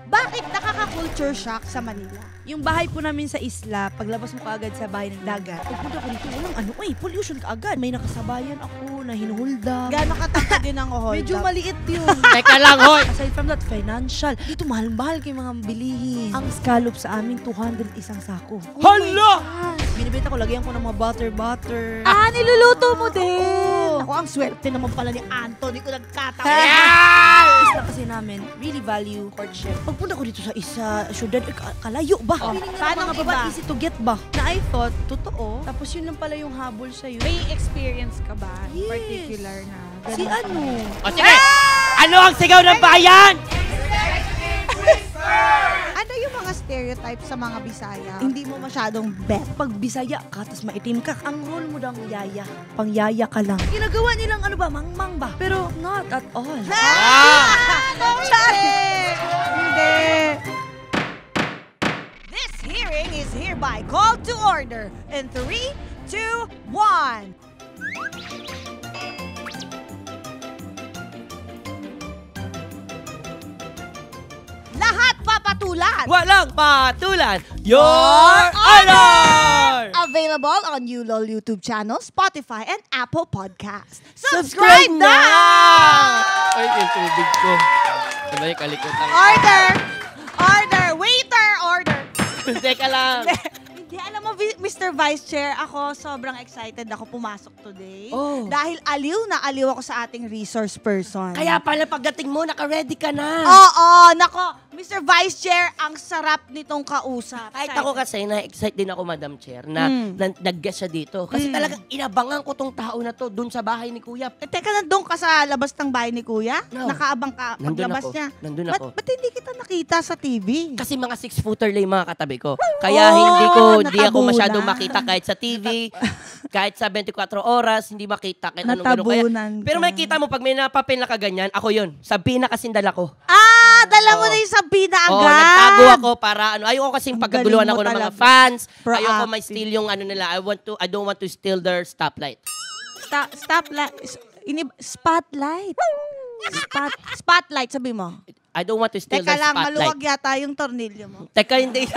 Bakit nakaka-culture shock sa Manila? Yung bahay po namin sa isla, paglabas mo kaagad sa bahay ng dagat, pagpunta ko dito, walang pollution kaagad. May nakasabayan ako na hinuhulda. Gano'ng katangkad din ang hold Medyo up? maliit yun. Teka lang, hoy! Aside from that, financial. Dito mahal-mahal kayo mga bilihin. Ang scallop sa amin, 200 isang sako. Hala! Binibenta ko, lagyan ko ng mga butter. Niluluto mo din! Ako, ang swerte naman pala ni Anthony ko nagkataon. Isla kasi namin, really value courtship. Pagpunta ko dito sa syudad, kalayo ba? Feeling paano nga ang ba, iba? easy to get ba? Na I thought, totoo. Tapos yun lang pala yung habol sa'yo. May experience ka ba? Yes. Particular na? Si ano? O sige! Ano ang sigaw ng bayan? Ano yung mga stereotypes sa mga Bisaya? Hindi mo masyadong bet. Pag Bisaya ka, tapos maitim ka, ang role mo daw yaya. Pangyaya ka lang. Ginagawa nilang ano ba, mangmang ba? Pero not at all. Hindi! This hearing is hereby called to order in 3, 2, 1. Lahat papatulan! Walang patulan! Your Honor! Available on ULOL YouTube channel, Spotify, and Apple Podcasts. Subscribe Subscribe na! now! Ay, yung tubig ko. Sabay kalikutan. Order! Order! Waiter, order! Teka lang. Hindi, alam mo, Mr. Vice Chair, ako sobrang excited ako pumasok today. Oh. Dahil aliw na aliw ako sa ating resource person. Kaya pala pagdating mo, naka-ready ka na. Oo, nako, Mr. Vice Chair, ang sarap nitong kausap. Kahit ako kasi, na-excite din ako, Madam Chair, na nag-guest siya dito. Kasi talagang inabangan ko tong tao na to dun sa bahay ni Kuya. Teka, nandun ka sa labas ng bahay ni Kuya? No. Nakaabang ka Nandun paglabas ako. niya? Nandun ako. Ba't hindi kita nakita sa TV? Kasi mga 6-footer lang yung mga katabi ko. Kaya hindi ako natabunan. masyadong makita kahit sa TV, kahit sa 24 oras, hindi makita. Kahit anong gano'n. Natabunan Pero ka. makikita mo, pag may napapel na kaganyan, ako yun. Sabi na kasing dala ko. Dala mo Oo. na yung Sabina agad. Oo, nagtago ako para ayoko kasing Ang pagkaguluhan galing mo ako ng mga talaga. fans. Proactive. Ayoko may steal yung ano nila. I don't want to steal their stoplight. Spotlight. Spotlight, sabi mo. I don't want to steal Teka their lang, spotlight. maluwag yata yung tornilyo mo. Teka, hindi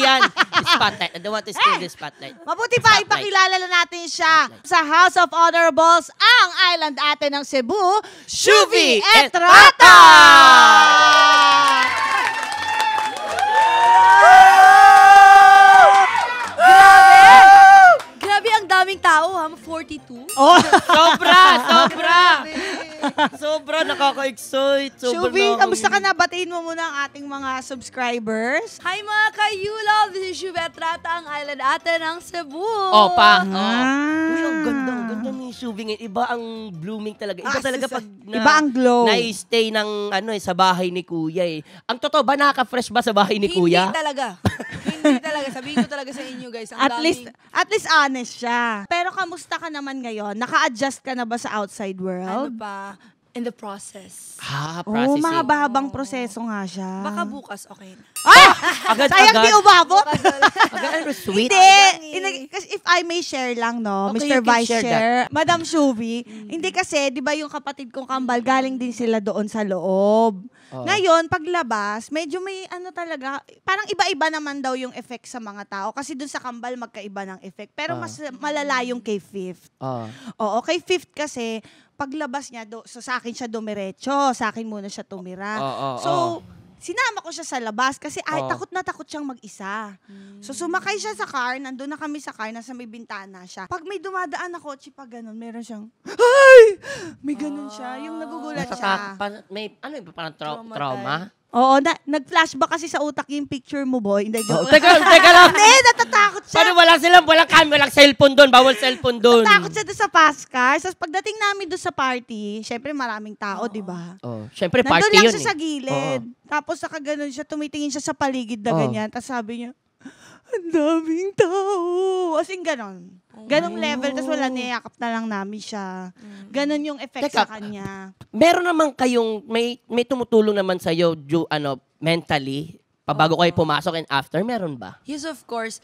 yan. Spotlight. I don't want to steal the spotlight. Mabuti pa, Spotlight. ipakilala na natin siya sa House of Honorables, ang island ate ng Cebu, Shuvi Etrata! Grabe, ang daming tao ha, 42. Sobra, nakaka-excite. Shuvi, kamusta ka na? Batiin mo muna ang ating mga subscribers. Hi mga kayulaw, this is Shuvi Etrata, ang island ate ng Cebu. Opa. Ah. Uy, ang ganda ni Shuvi ngayon. Iba ang blooming talaga. Iba talaga pag Iba ang glow. na-stay ng sa bahay ni Kuya eh. Ang totoo ba, nakaka-fresh ba sa bahay ni Kuya? Hindi talaga. Hindi talaga. Sabihin ko talaga sa inyo guys. Ang At least honest siya. Pero kamusta ka naman ngayon? Naka-adjust ka na ba sa outside world? ano pa, in the process. Processing. Mahaba-habang proseso nga siya. Baka bukas, okay na. Sayang di umabot. Agad, sweet. Hindi. Kasi if I may share lang, no, Okay, Mr. you can Vice share Chair, Madam Shuvi, hindi kasi, di ba yung kapatid kong kambal, galing din sila doon sa loob. Ngayon, paglabas, medyo may talaga, parang iba-iba naman daw yung effect sa mga tao. Kasi doon sa kambal, magkaiba ng effect. Pero mas malala yung kay Fifth. Oo, kay Fifth kasi, paglabas niya, so sa akin siya dumiretso, sa akin muna siya tumira. So, sinama ko siya sa labas kasi takot na takot siyang mag-isa. So, sumakay siya sa car, nandun na kami sa car, nasa may bintana siya. Pag may dumadaan na kotse, pag ganun, meron siyang, ay! May ganun siya, yung nagugulat siya. May, parang trauma? Oo, nag-flashback kasi sa utak yung picture mo, boy. Hindi, Teka lang. Hindi, natatakot siya. Paano walang cellphone doon? Bawal cellphone doon. Natakot siya doon sa fast car. So, pagdating namin doon sa party, syempre maraming tao, di ba? Siyempre, Nandun party lang yun siya sa gilid. Tapos nakaganon siya, tumitingin siya sa paligid na ganyan. Tapos sabi niya, ang daming tao. As in ganon. Ganong level. Tapos wala, niyakap na lang namin siya. Ganon yung effect sa kanya. Meron naman kayong, may tumutulong naman sa'yo, mentally, pabago kayo pumasok and after, meron ba? Yes, of course.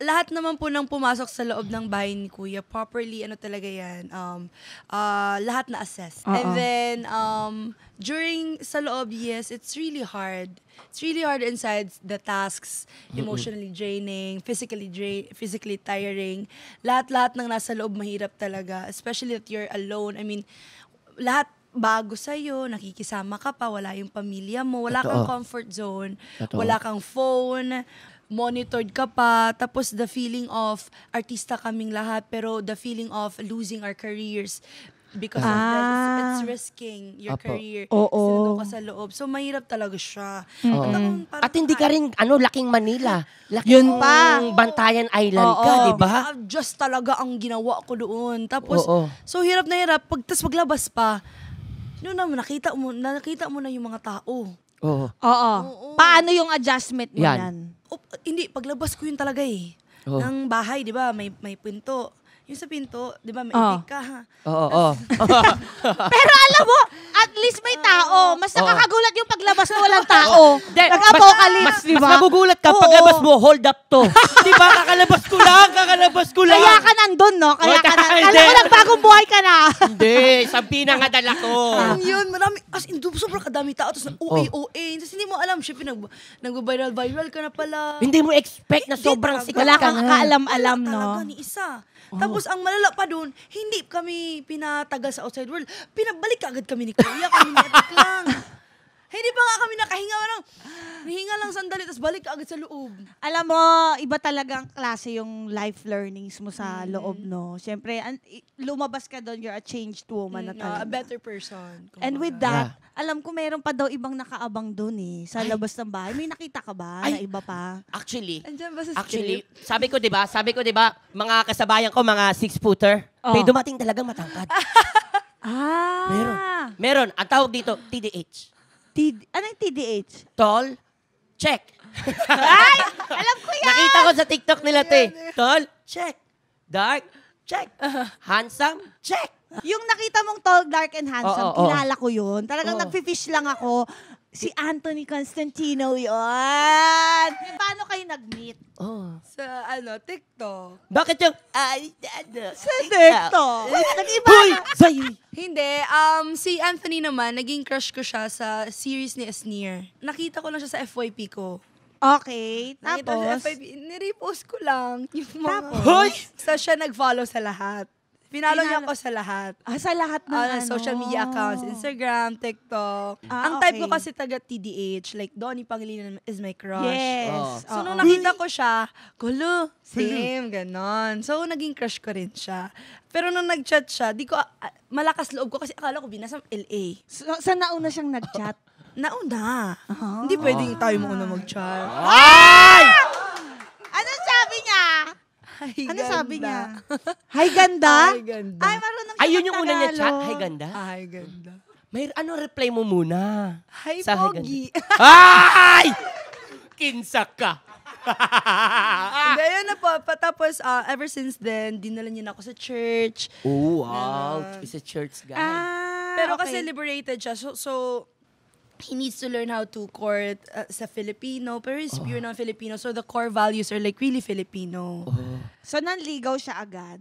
lahat naman po ng pumasok sa loob ng bahay ni Kuya, properly, ano talaga yan, lahat na-assess. And then, during sa loob, yes, it's really hard. It's really hard inside the tasks, emotionally draining, physically tiring. Lahat-lahat ng nasa loob mahirap talaga, especially that you're alone. I mean, lahat bago sa'yo, nakikisama ka pa, wala yung pamilya mo, wala kang comfort zone, wala kang phone, monitored ka pa, tapos the feeling of artista kaming lahat, pero the feeling of losing our careers because of that, it's risking your career. Kasi nandun ka sa loob. So, mahirap talaga siya. At hindi ka rin, laking Manila. Yun pa. Bantayan Island ka, di ba? Just talaga ang ginawa ko doon. Tapos, so hirap na hirap. Tapos paglabas pa, yun naman, nakita mo na yung mga tao. Oo. Paano yung adjustment mo Yan. yan? Hindi, paglabas ko yun talaga eh. Ng bahay, di ba? May pinto. Yung sa pinto, di ba, may itik ka. Oo. Pero alam mo, at least may tao. Mas nakakagulat yung paglabas mo walang tao. Nag-apocalypse, di ba? Mas magugulat ka paglabas mo, hold up to. Di ba? Kakalabas ko lang. Kaya ka nandun, no? Kaya ka na. Hindi. Kala ko nagbagong buhay ka na. Hindi, sabi na nga dala ko. Yun, marami, as in, sobrang kadami tao, tapos OA. Tapos hindi mo alam, syempre, nag-viral ka na pala. Hindi mo expect na sobrang sikat Wala ka kang na. kaalam-alam, Wala no? talaga ni isa. Tapos ang malala pa doon, hindi kami pinatagal sa outside world. Pinabalik agad kami ni Kuya, kami natik lang. Hindi pa nga kami nakahinga, nahinga lang sandali, tapos balik agad sa loob. Alam mo, iba talagang klase yung life learnings mo sa loob, no? Siyempre, lumabas ka doon, you're a changed woman na talaga. A better person. And with that, alam ko meron pa daw ibang nakaabang doon sa labas ng bahay. May nakita ka ba na iba pa? Actually, Andyan ba sa sabi ko 'di ba, mga kasabayan ko mga 6-footer, may dumating talagang matangkad. Meron. Ang tawag dito, TDH. Anong TDH? Tall, check. Ay! Alam ko yan! Nakita ko sa TikTok nila, Tall, check. Dark, check. Handsome, check. Yung nakita mong tall, dark, and handsome, Oo. kilala ko yun. Talagang nagfi-fish lang ako. Si Anthony Constantino yun. Paano kayo nag-meet? Sa TikTok. Bakit yung, Sa TikTok. Nag-iba Hoy! na. Sa'yo! Hindi, si Anthony naman, naging crush ko siya sa series ni Asneer. Nakita ko lang siya sa FYP ko. Okay. Nakita ko sa Tapos? FYP, nirepost ko lang yung mga... Hoy! So, siya nag-follow sa lahat. Pinalo niya ako sa lahat. Sa lahat ng Social media accounts, Instagram, TikTok. Ang type ko kasi taga TDH, like Donnie Pangilinan is my crush. Yes. So, nung nakita ko siya, gulo, same, ganon. So, naging crush ko rin siya. Pero nung nag-chat siya, di ko, malakas loob ko kasi akala ko binasa LA. So, sa nauna siyang nag-chat? Nauna. Hindi pwedeng tayo mauna mag-chat. Ay! Ano sabi niya? Ay, Ano ganda. sabi niya? Hay ganda? Ay, ganda. Ay, marunong Ayun siya yung una niya chat. mag-Tagalog. Ay, ganda. Ay, ganda. May reply mo muna. Hi, Sa Pogi. Ay! Kinsa ka. Hindi, ayun na po. Tapos, ever since then, dinala niya na ako sa church. Oh, wow. It's a church guy. Pero okay. kasi liberated siya. So he needs to learn how to court sa Filipino. Pero he's pure na Filipino. So the core values are like really Filipino. So, nanligaw siya agad?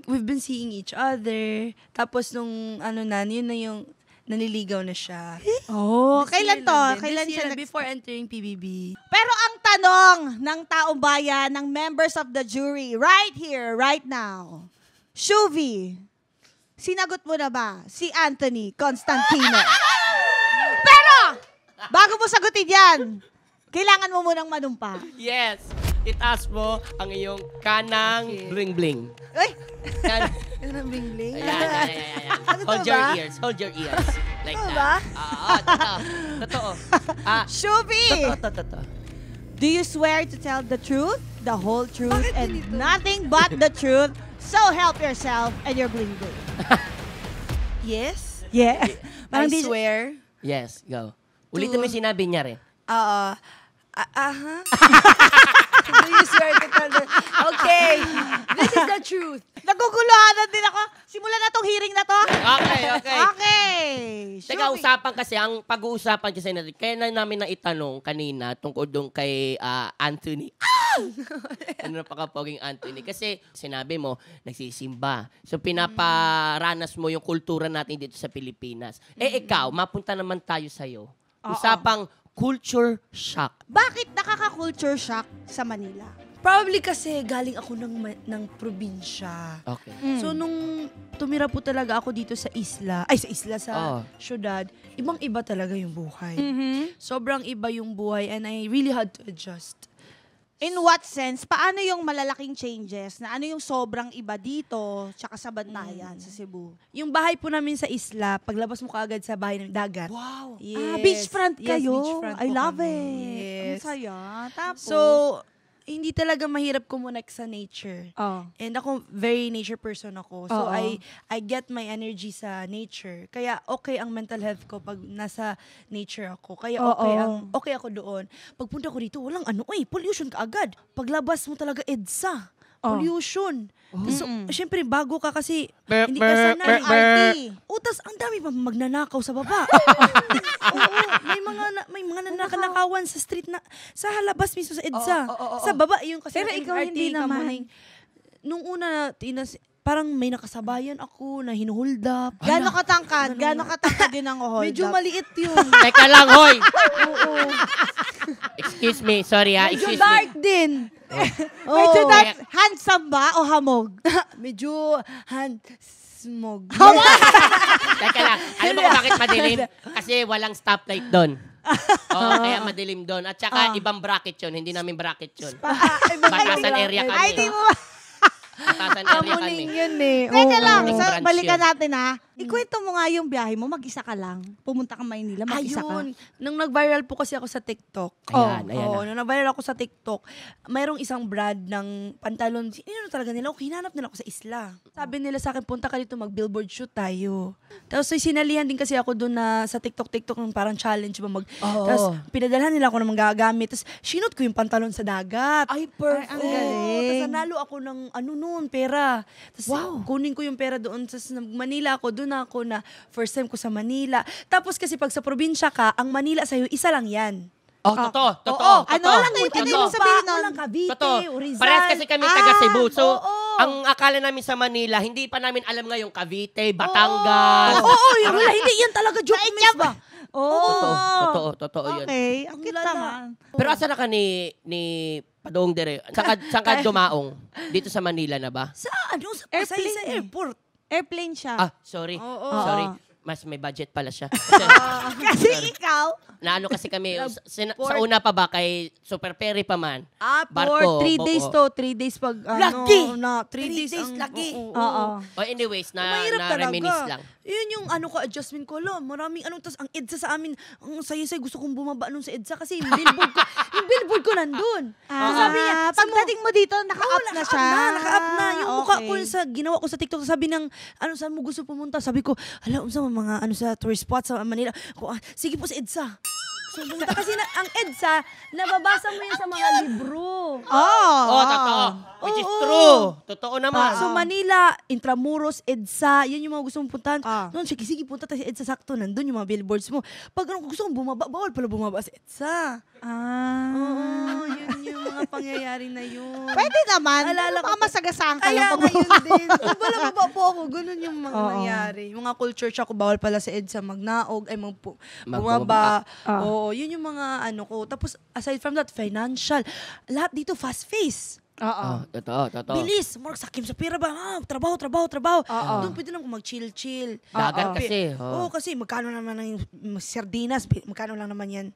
We've been seeing each other. Tapos nung yun na yung naniligaw na siya. Oh, This kailan year to? lang din. Kailan This siya year, before entering PBB. Pero ang tanong ng taong bayan, ng members of the jury, right here, right now, Shuvi, sinagot mo na ba si Anthony Constantino? Pero, bago mo sagutin yan, kailangan mo munang manumpa. Yes. Itaas mo ang iyong kanang bling-bling. Uy, Ano ang bling-bling? Ayan. Ano Hold to your ba? ears. Hold your ears. Like Ano that. ba? Totoo. Shuvi, Totoo. do you swear to tell the truth, the whole truth, and nothing but the truth? So help yourself and your bling-bling. Yes. Yeah. I di- swear. Yes, go. Ulitin mo yung sinabi niya rin. Do you swear to tell the... Okay. This is the truth. Naguguluhan din ako. Simulan na tong hearing na to. Okay. Okay. Teka, kausapan kasi, ang pag-uusapan kasi natin, kaya na namin na itanong kanina tungkol doon kay Anthony. Ano napakapoging Anthony? Kasi sinabi mo, nagsisimba. So pinaparanas mo yung kultura natin dito sa Pilipinas. Ikaw, mapunta naman tayo sa'yo. Usapang culture shock. Bakit nakaka-culture shock sa Manila? Probably kasi galing ako ng probinsya. Okay. So, nung tumira po talaga ako dito sa sa syudad, ibang-iba talaga yung buhay. Sobrang iba yung buhay and I really had to adjust. In what sense? Paano yung malalaking changes? Na ano yung sobrang iba dito tsaka sa Bantayan, sa Cebu? Yung bahay po namin sa isla, paglabas mo kaagad sa bahay ng dagat. Wow. Yes. Beachfront Yes, kayo? beachfront I po love kami. it. Yes. Ang saya. Tapos? So, hindi talaga mahirap kumonek sa nature. And ako, very nature person ako. So, I get my energy sa nature. Kaya okay ang mental health ko pag nasa nature ako. Kaya okay ako doon. Pagpunta ko dito, walang pollution ka agad. Paglabas mo talaga, EDSA. Pollution. So, syempre, bago ka kasi hindi ka sanay. Tas ang dami pa magnanakaw sa baba. Oo, may mga nanakawan sa street na sa halabas mismo sa EDSA. Sa baba, yung kasi pero ikaw hindi naman. Nung una, parang may nakasabayan ako na hinuhold up. Gano'ng katangkad? Gano'ng katangkad yun ang hold Medyo up? maliit yun. Teka lang, hoy! Oo. Excuse me, sorry ha. Medyo Excuse dark me. din. Medyo handsome ba o hamog? Medyo handsmog. Teka lang, alam mo kung bakit madilim? Kasi walang stoplight doon. Kaya madilim doon. At saka ibang bracket yun, hindi namin bracket yun. Batasan area kami. Ay, di mo. Batasan area kami. Amuling yun eh. Teka lang, Amuling branch balikan yun. natin ha. Ikwento mo nga yung biyahe mo, mag-isa ka lang. Pumunta ka Maynila, mag-isa ka. Ayun. Nung nag-viral po kasi ako sa TikTok. Ayan, ayan Oo, na. nung nag-viral ako sa TikTok, mayroong isang brand ng pantalon. Ano talaga nila? Hinanap nila ako sa isla. Sabi nila sa akin, punta ka dito, mag-billboard shoot tayo. Tapos sinalihan din kasi ako doon na sa TikTok ng parang challenge ba Tapos pinadalhan nila ako ng mga gagamit. Tapos sinot ko yung pantalon sa dagat. Ay, perfect. Ang galing. Tapos nanalo ako ng pera. Tapos kunin ko yung pera doon. Tapos Manila ako, doon ako na first time ko sa Manila. Tapos kasi pag sa probinsya ka, ang Manila sa'yo, isa lang yan. Totoo. Ano lang yun? Ano yung sabihin nun? Walang Cavite, Totoo. Rizal. Parehas kasi kami taga Cebu. So, oo. ang akala namin sa Manila, hindi pa namin alam nga yung Cavite, Batangas. Wala, hindi yan talaga joke miss ba? Totoo yun. Okay, ang cute lala. naman. Pero asa na ka ni Padoong Dire? Saan ka dumaong? Dito sa Manila na ba? Sa Pasay, sa airport. Airplane siya. Sorry. Oo. Sorry. Mas may budget pala siya. Kasi ikaw, Naano kasi kami, sa una pa ba kay Super Perry pa man? For 3 days to. 3 days pag, Lucky! 3 days lucky. Oo. Anyways, Mahirap reminisce talaga. lang. Yun yung adjustment ko. Maraming tas ang EDSA sa amin, ang saya-saya, gusto kong bumaba nun sa EDSA kasi yung billboard ko nandun. Sabi niya, pagdating mo dito, naka-up na siya. Naka-up na. Yung mukha ko Okay. sa ginawa ko sa TikTok, sabi ng, saan mo gusto pumunta? Sabi ko, sa mga, sa tourist spot sa Manila. Sige po sa EDSA. So, pumunta kasi ang EDSA, nababasa mo yun sa mga libro. Totoo. Which is true. Totoo naman. So, Manila, Intramuros, EDSA, yan yung mga gusto mong puntahan. Noon, sige, punta tayo sa EDSA, sakto, nandun yung mga billboards mo. Pag gusto mong bumaba, bawal pala bumaba sa EDSA. Yun yung mga pangyayari na yun. Pwede naman. Alala ko Baka masagasaan ka Kaya lang. ngayon din. Wala baba po ako. Ganun yung mga nangyari. Yung mga culture shock ko, bawal pala sa EDSA magnaog, bumaba. Oo, yun yung mga ko. Tapos, aside from that, financial. Lahat dito, fast-face. Totoo. Bilis. More sakim sa pera ba? Trabaho. Doon pwede lang mag-chill-chill. Dagat kasi. Oo, kasi magkano naman ang sardinas? Magkano lang naman yan?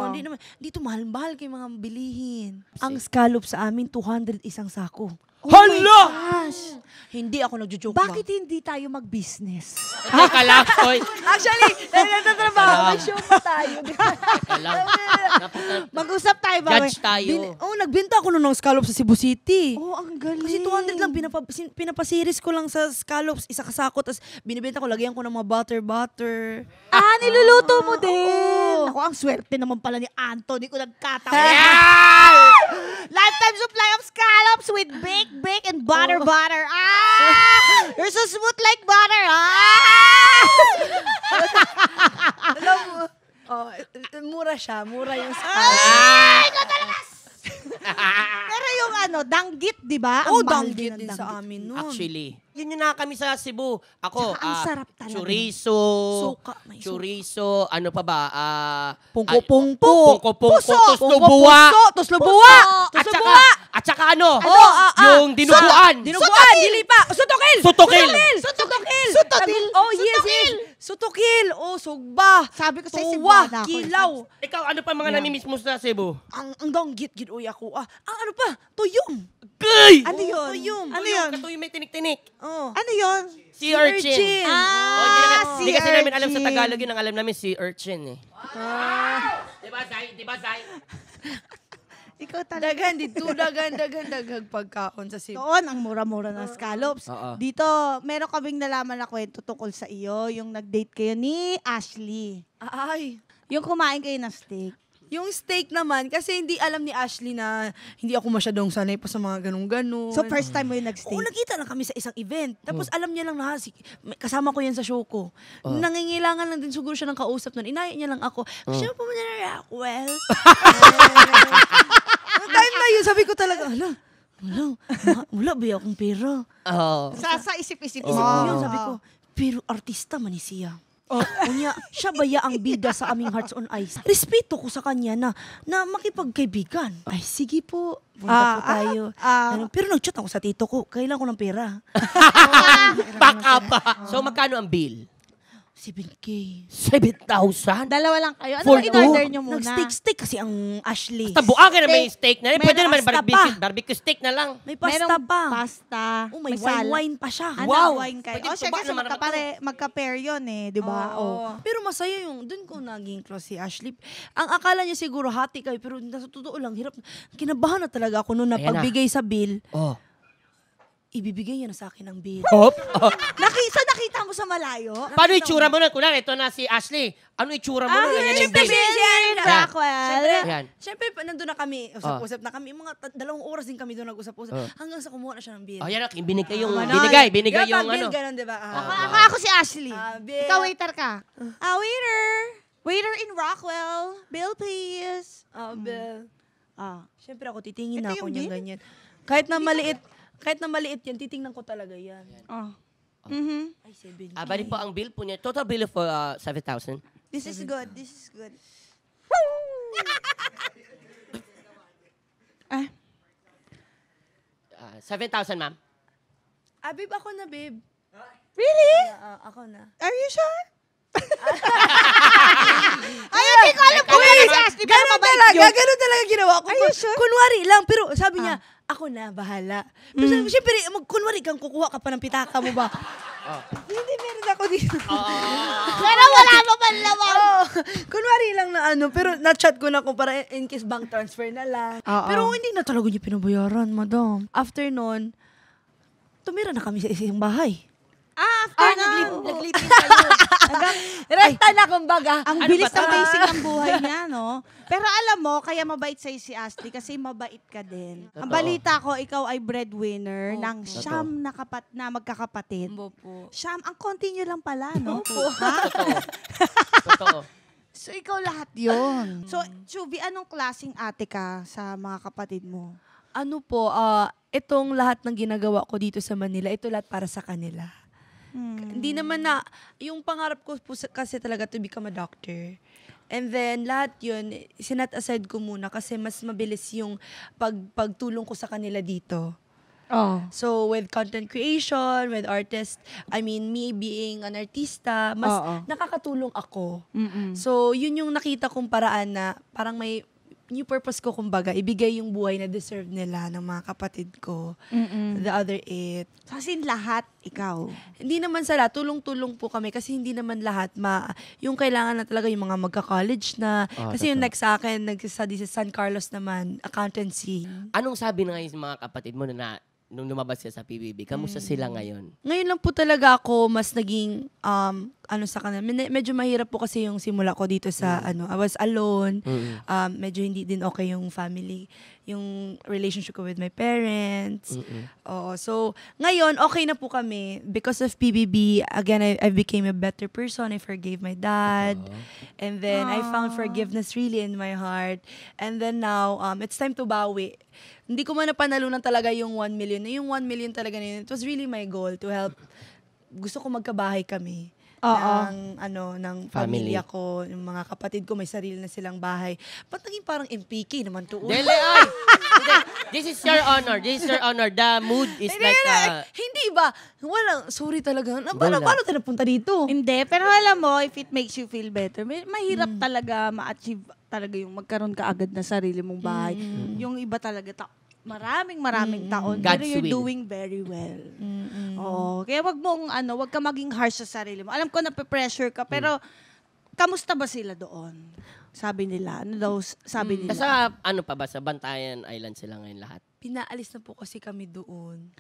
Hindi naman. Dito mahal-mahal kayo mga bilihin. Ang scallop sa amin, 200 isang sako. Hala! Hindi ako nagjo-joke ba? Bakit hindi tayo mag-business? Teka lang, hoy. Actually, nagtatrabaho. May show pa tayo. Teka lang. Mag-usap tayo ba? Judge tayo. Nagbenta ako ng scallop sa Cebu City. Ang galing. Kasi 200 lang, pinapasiris ko lang sa scallops, isa kasako, tapos binibenta ko, lagyan ko ng mga butter. Niluluto mo din. Oo. Ako, ang swerte naman pala ni Anthony kung nagkataon. Yeah! Lifetime supply of scallops with bake, and butter. You're so smooth like butter. mura siya. Mura yung scallops. Pero yung danggit, di ba? Oh, Ang mahal danggit ng din sa amin nun. Actually, yun yung kami sa Cebu. Ako, Tsaka ang sarap talaga. chorizo, Suka, may suka. chorizo, ano pa ba? Pungko-pungko. Pungko-pungko, Puso. tuslo-buwa. Tuslo-buwa. At saka ano? Yung dinuguan. Dinuguan. Dili pa. Sutokil. Sutokil. Sutokil. Sutokil. Oh, yes, yes. Sutokil. Oh, sugba. Sabi ko sa Tuwa. Cebuana ako. Kilaw. Ikaw, ano pa mga namimiss mo sa Cebu? Ang danggit, gid uy ako. Ang ano pa? Tuyong. Gay! Ano yun? Tuyong. Ano yun? Katuyo may tinik-tinik. Oh. Ano yun? Sea urchin. urchin. Hindi kasi namin alam sa urchin. Tagalog yun. Ang alam namin sea urchin eh. Diba, Zay? Diba, Zay? Ikaw talaga. Daghang pagkaon sa Cebu. Doon, ang mura-mura ng scallops. Oo. Dito, meron kaming nalaman na kwento tungkol sa iyo. Yung nag-date kayo ni Ashley. Ay. Yung kumain kayo ng steak. Yung steak naman, kasi hindi alam ni Ashley na hindi ako masyadong sanay pa sa mga ganun-ganun. So, first time mo yung Oo, nag-steak? nakita lang kami sa isang event. Tapos alam niya lang na, kasama ko yan sa show ko. Nangingilangan lang din siguro siya ng kausap nun. Inaya niya lang ako, siya pa mo na Rockwell. Time na yun, sabi ko talaga, wala ba akong pera? Oo. Sa isip-isip Isip mo. ko yun, sabi ko, pero artista man ni siya. Unya, siya baya ang bida sa aming Hearts on Ice. Respeto ko sa kanya na makipagkaibigan. Ay, sige po. Punta po tayo. Pero nag-chat ako sa tito ko. Kailangan ko ng pera. Baka ba? So, magkano ang bill? 7K. 7,000? Dalawa lang kayo. Ano For ba in-order nyo muna? Nag-steak kasi ang Ashley. Basta buwagan na may steak na rin. Pwede Meron naman pasta barbecue steak na lang. May pasta Merong pa. pasta. Oh, may salad. wine pa siya. Ano, Wow. wine kayo. Pwede Oh, siya tuba kasi naman magka-pair yun eh. Di ba? Oh. Pero masaya yung, dun ko naging close si Ashley. Ang akala niya siguro hati kayo, pero sa totoo lang, hirap. Kinabahan na talaga ako noon na Ayan na. pagbigay sa bill, Oh. ibibigay niya na sa akin ang bill. Hop. Nakita mo sa malayo? Paano itsura mo nun? Kunwari, ito na si Ashley. Ano itsura mo nun? Yan yung Siyempre, bill. Rockwell. Ayan. Siyempre, nandun na kami, usap-usap na kami. Mga 2 oras din kami doon nag-usap-usap. Hanggang sa kumuha na siya ng bill. Oh, yan na. Binigay yung, Manay. binigay Diba, yung bill, ano. ganun, diba? Ako si Ashley. Bill. Ikaw waiter ka. Waiter. Waiter in Rockwell. Bill, please. Bill. Siyempre ako, titingin Ito na ako yung niyan bill? ganyan. Kahit na maliit yan, titingnan ko talaga yan. Ay, 7K. Bali po ang bill po niya. Total bill for 7,000. This is good. This is good. 7,000, ma'am. Babe, ako na, babe. Really? Ako na. Are you sure? Ay, hindi ko alam kung ano si Ashley. Pero mabait yun. Ganun talaga ginawa ko. Are you sure? Kunwari lang, pero sabi niya, ako na, bahala. Pero siyempre, kunwari kang kukuha ka pa ng pitaka mo ba? Hindi, meron ako dito. Pero wala pa man lawang. Kunwari lang na pero na-chat ko na kung para in case bank transfer na lang. Pero hindi na talaga niya pinabayaran, madam. After nun, tumira na kami sa isang bahay. After na. Naglipin kayo. Rekta na kumbaga. Ang bilis ng basic ng buhay niya, no? Pero alam mo, kaya mabait sa'yo si Ashley kasi mabait ka din. Ang balita ko, ikaw ay breadwinner ng siyam na magkakapatid. Opo. Siyam, ang konti nyo lang pala, no? Totoo. So, ikaw lahat yon. So, Chubby, anong klaseng ate ka sa mga kapatid mo? Ano po, itong lahat ng ginagawa ko dito sa Manila, ito lahat para sa kanila. Hindi naman na, yung pangarap ko po kasi talaga to become a doctor. And then, lahat yun, sinat aside ko muna kasi mas mabilis yung pagtulong ko sa kanila dito. So, with content creation, with artist, I mean, me being an artista, mas nakakatulong ako. So, yun yung nakita kong paraan na parang may new purpose ko, kumbaga, ibigay yung buhay na deserve nila ng mga kapatid ko. The other 8. Kasi lahat, ikaw. Hindi naman sa lahat, tulong-tulong po kami kasi hindi naman lahat yung kailangan na talaga yung mga magka-college na. Kasi yung next sa akin, nag-study sa San Carlos naman, accountancy. Anong sabi na ngayon sa mga kapatid mo na nung lumabas siya sa PBB? Kamusta sila ngayon? Ngayon lang po talaga ako mas naging sa kanila. Medyo mahirap po kasi yung simula ko dito sa I was alone. Medyo hindi din okay yung family, yung relationship ko with my parents. Oo. So, ngayon, okay na po kami. Because of PBB, again, I became a better person. I forgave my dad. And then, I found forgiveness really in my heart. And then now, it's time to bawi. Hindi ko man napanalunan talaga yung 1 million. Yung 1 million talaga na yun, it was really my goal to help. Gusto ko magkabahay kami. Ng pamilya ko, yung mga kapatid ko, may sarili na silang bahay. Ba't naging parang MPK naman to? Dele, ay! This is your honor. This is your honor. The mood is Hindi ba? Sorry talaga. Paano tayo napunta dito? Hindi, pero alam mo, if it makes you feel better, mahirap talaga ma-achieve talaga yung magkaroon ka agad na sarili mong bahay. Yung iba talaga, maraming taon, pero you're doing very well. Oo. Kaya wag ka maging harsh sa sarili mo. Alam ko na pressure ka, pero kamusta ba sila doon? Sabi nila. Ano daw sabi nila? Sa pa ba? Sa Bantayan Island sila ngayon lahat? Pinaalis na po kasi kami doon.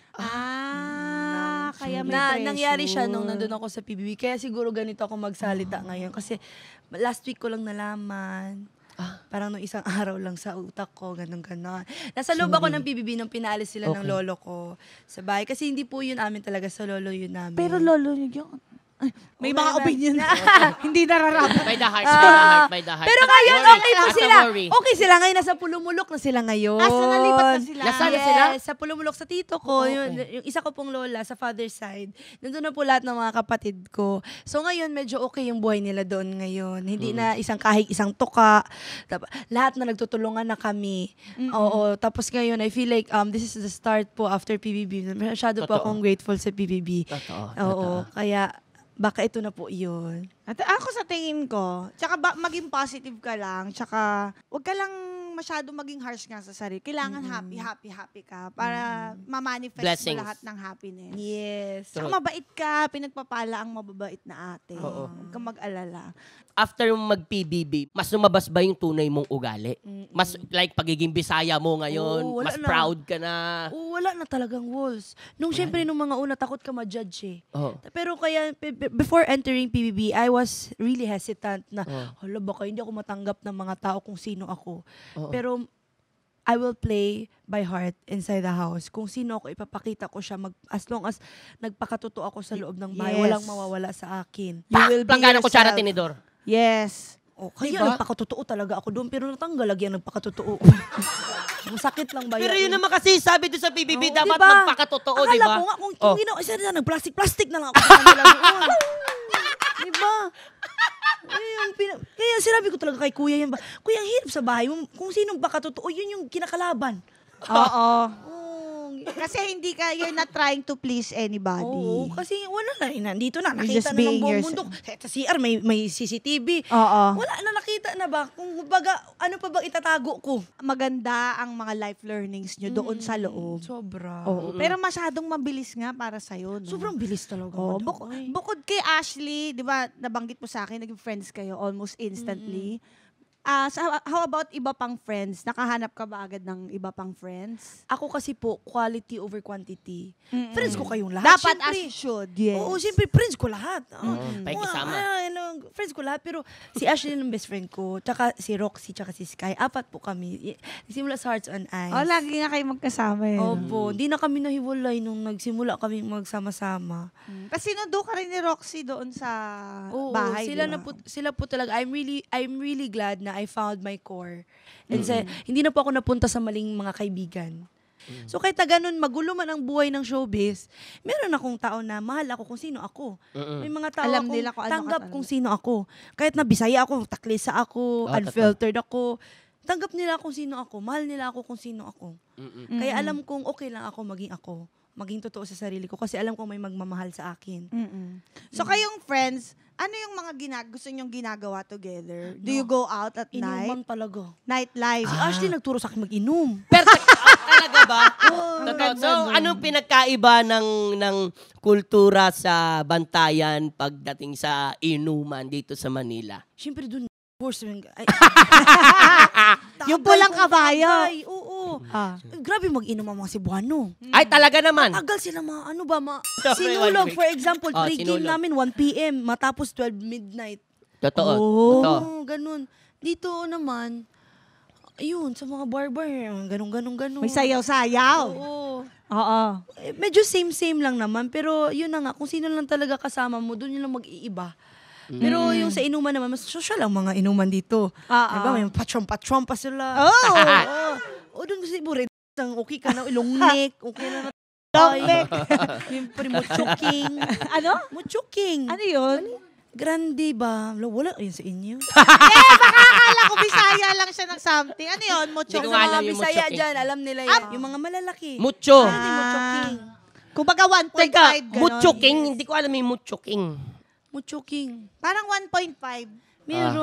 Kaya may pressure. Nangyari siya nung nandun ako sa PBB. Kaya siguro ganito ako magsalita ngayon. Kasi last week ko lang nalaman. Parang nung isang araw lang sa utak ko, ganon-ganon. Nasa loob ako ng PBB nung pinaalis sila ng lolo ko sa bahay. Kasi hindi po yun amin talaga, sa lolo yun namin. Pero lolo niyo yun. May mga opinion na hindi nararapat. By the heart, by the heart. Pero ngayon, okay po sila. Okay sila ngayon. Nasa Pulumulok na sila ngayon. Asa nalipat na sila? Nasaan na sila? Sa Pulumulok, sa tito ko. Yung isa ko pong lola, sa father's side. Nandun na po lahat ng mga kapatid ko. So ngayon, medyo okay yung buhay nila doon ngayon. Hindi na isang kahig, isang tuka. Lahat na nagtutulungan na kami. Oo. Tapos ngayon, I feel like this is the start po after PBB. Masyado po akong grateful sa PBB. Oo. Kaya, baka ito na po yun. At ako sa tingin ko, tsaka maging positive ka lang, tsaka wag ka lang masyado maging harsh nga sa sarili. Kailangan happy ka para ma-manifest mo lahat ng happiness. Yes. Tsaka mabait ka, pinagpapala ang mababait na ate. Oo. Huwag kang mag-alala. After mag-PBB, mas lumabas ba yung tunay mong ugali? Mas like pagiging Bisaya mo ngayon, mas proud ka na. Wala na talagang walls. Syempre, nung mga una, takot ka ma-judge eh. Pero kaya, before entering PBB, I was really hesitant na, hala, baka hindi ako matanggap ng mga tao kung sino ako. Pero, I will play by heart inside the house. Kung sino ako, ipapakita ko siya as long as nagpakatotoo ako sa loob ng bahay, walang mawawala sa akin. You will be Planggana ko yourself. tsara tinidor. Yes. Kaya nagpakatotoo talaga ako doon, pero natanggal lagi ang nagpakatotoo. Masakit lang ba yan? Pero yun naman kasi, sabi doon sa PBB, dapat diba? Magpakatotoo, di ba? Akala ko nga, kung ginawa, isa na, nag-plastic na lang ako sa kanila doon. Diba? Kaya sinabi ko talaga kay Kuya yan ba, Kuya, ang hirap sa bahay mo, kung sinong pakatotoo, yun yung kinakalaban. Oo. Kasi you're not trying to please anybody. Oo, kasi wala na, nandito na, You're just nakita na ng being buong yourself. mundo. Sa CR, may CCTV. Oo. Wala na, nakita na ba? Kung baga, ano pa bang itatago ko? Maganda ang mga life learnings nyo doon sa loob. Sobra. Oo. Pero masyadong mabilis nga para sa'yo. No? Sobrang bilis talaga. Oh, bukod kay Ashley, di ba, nabanggit mo sa akin, naging friends kayo almost instantly. How about iba pang friends? Nakahanap ka ba agad ng iba pang friends? Ako kasi po, quality over quantity. Friends ko kayong lahat. Dapat syempre. as you should, yes. Oo, siyempre, friends ko lahat. Pakikisama. Friends ko lahat, pero si Ashley yung best friend ko, tsaka si Roxy, tsaka si Sky. 4 po kami. Simula sa Hearts on Ice. Oh, lagi nga kayo magkasama eh. Opo, hindi na kami nahiwalay nung nagsimula kami magsama-sama. Kasi sinundo ka rin ni Roxy doon sa bahay, sila diba? sila po talaga. I'm really glad na I found my core. And hindi na po ako napunta sa maling mga kaibigan. So kahit na ganun, magulo man ang buhay ng showbiz, meron akong tao na mahal ako kung sino ako. May mga tao Alam akong nila kung ano tanggap ka kung sino ako. Kahit na Bisaya ako, taklisa ako, unfiltered ako, tanggap nila kung sino ako, mahal nila ako kung sino ako. Kaya alam kong okay lang ako, maging totoo sa sarili ko kasi alam kong may magmamahal sa akin. So kayong friends, ano yung mga gusto nyong ginagawa together? Do you go out at night? Inuman talaga. Nightlife? Si Ashley nagturo sa akin mag-inom. Pero talaga ba? Totoo. So, anong pinagkaiba ng kultura sa Bantayan pagdating sa inuman dito sa Manila? Siyempre dun Horseman. Ay, Yung pulang kabayo. tagay, oo. Ah. Grabe mag-inom ang mga Cebuano. Ay, talaga naman. Tagal sila Sorry, sinulog. 1 week. For example, Oh, pre-game sinulog. namin 1 p.m. matapos 12 midnight. Totoo. Oh. Totoo. Oo, ganun. Dito naman, ayun, sa mga barbar, ganun. May sayaw-sayaw. Oo. Oo. Medyo same-same lang naman. Pero yun na nga, kung sino lang talaga kasama mo, doon yun lang mag-iiba. Pero yung sa inuman naman, mas social ang mga inuman dito. Diba? May patron pa sila. Oh! O doon kasi bure, okay ka na, ilongnek, okay na Longnek. Yung muchuking. Ano? Muchuking. Ano yun? Grande ba? Wala yun sa inyo. Akala ko Bisaya lang siya ng something. Ano yun? Mucho. Hindi ko Sa alam mga yung Bisaya muchuking. dyan, alam nila yan. Yung mga malalaki. Mucho. Ano yung muchuking? Kumbaga 1.5 Teka, ganon. Muchuking. Hindi ko alam yung Muchuking. Muchuking. Parang 1.5.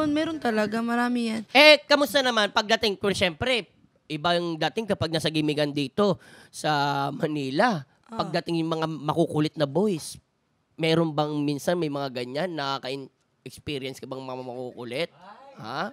Meron talaga. Marami yan. Kamusta naman pagdating? Kung siyempre, iba yung dating kapag nasa gimigan dito sa Manila. Pagdating yung mga makukulit na boys, meron bang minsan may mga ganyan na experience ka bang mga makukulit? Ha?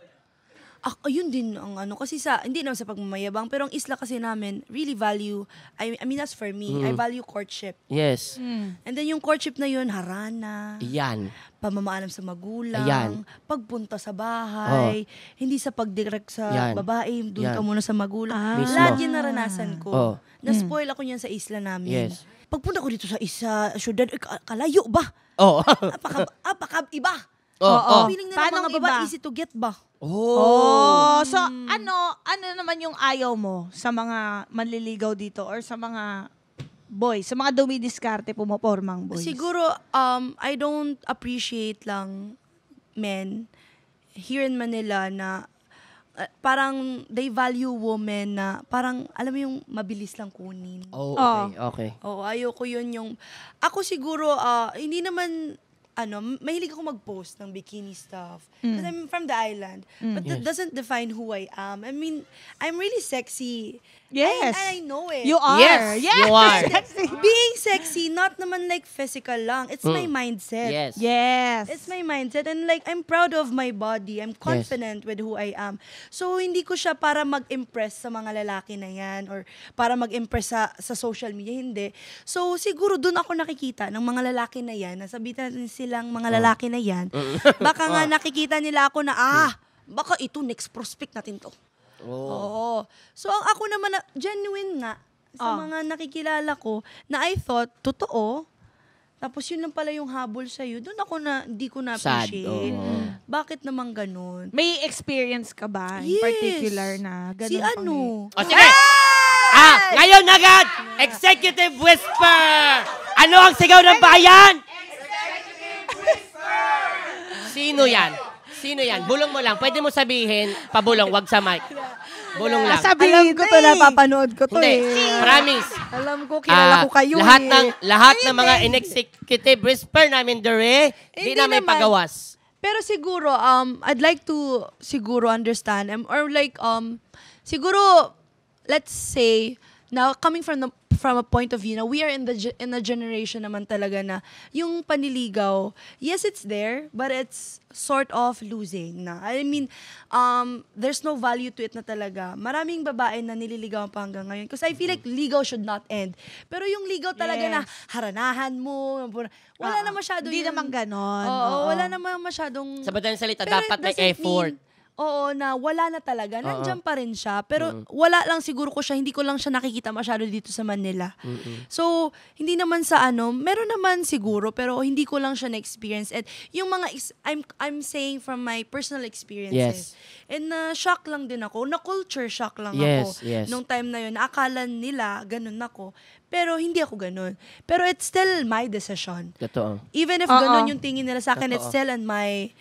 Ayun din ang ano. Kasi hindi naman sa pagmamayabang, pero ang isla kasi namin, really value, I mean, as for me, I value courtship. Yes. And then yung courtship na yun, harana, Yan. pamamaalam sa magulang, Ayan. pagpunta sa bahay, hindi sa pagdirect sa Yan. babae, doon Yan. ka muna sa magulang. Mismo. Lahat yun naranasan ko. Oh. Na-spoil ako niyan sa isla namin. Yes. Pagpunta ko dito sa syudad, kalayo ba? Oh. Apaka-iba. Oh. Feeling na ng Paano mga babae, iba? easy to get ba? Oh. So, ano naman yung ayaw mo sa mga manliligaw dito or sa mga boys, sa mga dumidiskarte pumopormang boys? Siguro, I don't appreciate lang men here in Manila na parang they value women na parang, alam mo yung mabilis lang kunin. Oh, okay. Oo, ayoko yun yung... Ako siguro, hindi naman... mahilig ako mag-post ng bikini stuff. Because I'm from the island. But that doesn't define who I am. I mean, I'm really sexy. Yes. I know it. You are. Yes, you are. Being sexy, not naman like physical lang. It's my mindset. Yes. Yes. It's my mindset. And like, I'm proud of my body. I'm confident with who I am. So, hindi ko siya para mag-impress sa mga lalaki na yan or para mag-impress sa social media. Hindi. So, siguro dun ako nakikita ng mga lalaki na yan, nasabitan natin silang mga lalaki na yan, baka nga nakikita nila ako na, baka ito, next prospect natin to. Oo. So, ang ako naman, genuine nga, sa mga nakikilala ko, na I thought, totoo, tapos yun lang pala yung habol sa'yo, doon ako hindi ko na-appreciate. Sad, Bakit naman ganun? May experience ka ba in Yes. particular na ganun? Si ano? O sige! Ngayon agad! Executive Whisper! Ano ang sigaw ng bayan? Sino yan? Sino yan? Bulong mo lang. Pwede mo sabihin, pabulong, wag sa mic. Bulong lang. Alam ko to, napapanood ko to Hindi, promise. Alam ko, kilala ko kayo Lahat ng mga in-executive whisper namin, Dore, di Hindi namin naman. pagawas. Pero siguro, I'd like to siguro understand, or like, siguro, let's say, now coming from a point of view na we are in a generation naman talaga na yung panliligaw, yes, it's there, but it's sort of losing na. I mean, there's no value to it na talaga. Maraming babae na nililigawan pa hanggang ngayon. Because I feel like ligaw should not end. Pero yung ligaw talaga na haranahan mo, wala na masyado Hindi naman ganon. Oo, wala naman masyadong... Sa madaling salita, Pero dapat it may doesn't effort. mean, oo, na wala na talaga. Nandiyan pa rin siya. Pero wala lang siguro ko siya, hindi ko lang siya nakikita masyado dito sa Manila. So, hindi naman sa meron naman siguro, pero hindi ko lang siya na-experience. And yung mga, I'm saying from my personal experiences. Yes. And shock lang din ako. Na-culture shock lang Yes, ako. yes. Nung time na yun, akala nila, ganun ako. Pero hindi ako ganun. Pero it's still my decision. Totoo. Even if Oo. ganun yung tingin nila sa akin, it's still in my,